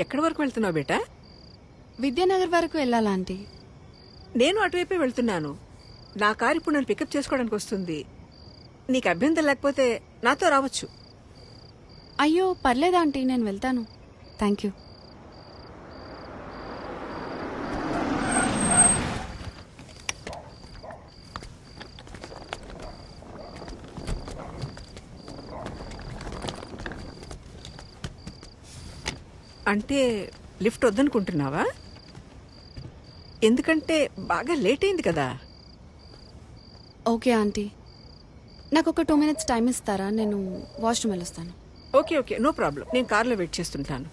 ఎక్కడి వరకు వెళ్తున్నావు బేటా? విద్యానగర్ వరకు వెళ్ళాలా ఆంటీ? నేను అటువైపే వెళ్తున్నాను. నా కారు ఇప్పుడు నన్ను పికప్ చేసుకోవడానికి వస్తుంది. నీకు అభ్యంతరం లేకపోతే నాతో రావచ్చు. అయ్యో పర్లేదా ఆంటీ, నేను వెళ్తాను. Thank you. అంటే లిఫ్ట్ వద్దనుకుంటున్నావా? ఎందుకంటే బాగా లేట్ అయింది కదా. ఓకే ఆంటీ, నాకు ఒక 2 minutes టైం ఇస్తారా? నేను వాష్రూమ్ వెళ్ళొస్తాను. Okay okay, no problem. నేను కార్లో వెయిట్ చేస్తుంటాను.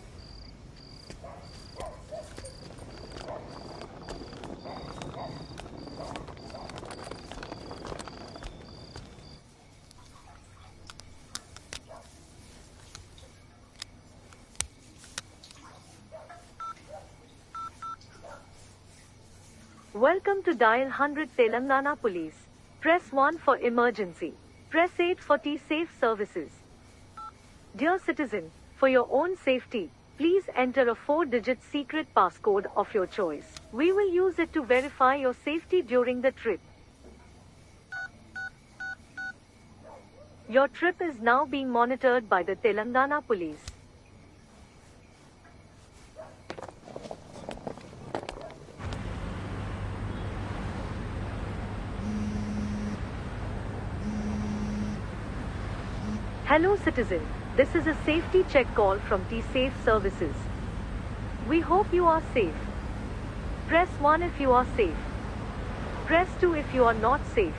Welcome to Dial 100 Telangana Police. Press 1 for emergency. Press 8 for T-Safe services. Dear citizen, for your own safety, please enter a 4-digit secret passcode of your choice. We will use it to verify your safety during the trip. Your trip is now being monitored by the Telangana Police. Hello citizen, this is a safety check call from T-Safe services. We hope you are safe. Press 1 if you are safe. Press 2 if you are not safe.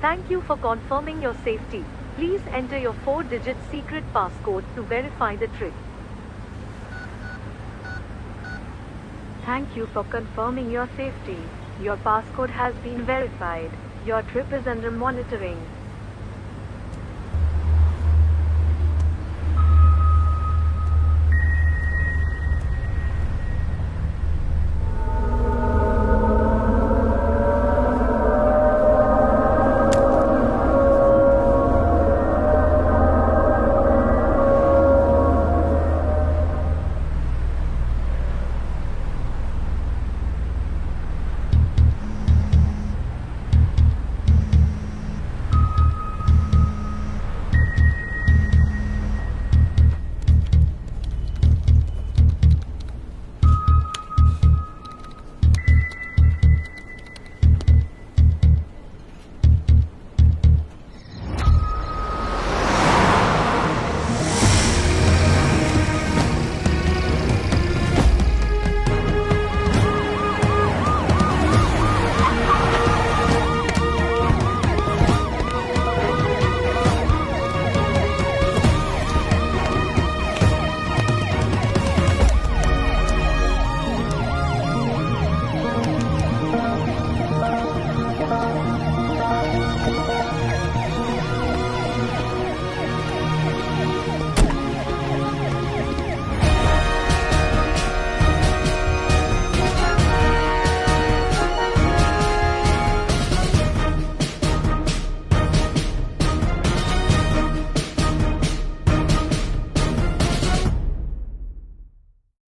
Thank you for confirming your safety. Please enter your 4-digit secret passcode to verify the trip. Thank you for confirming your safety. Your passcode has been verified. Your trip is under monitoring.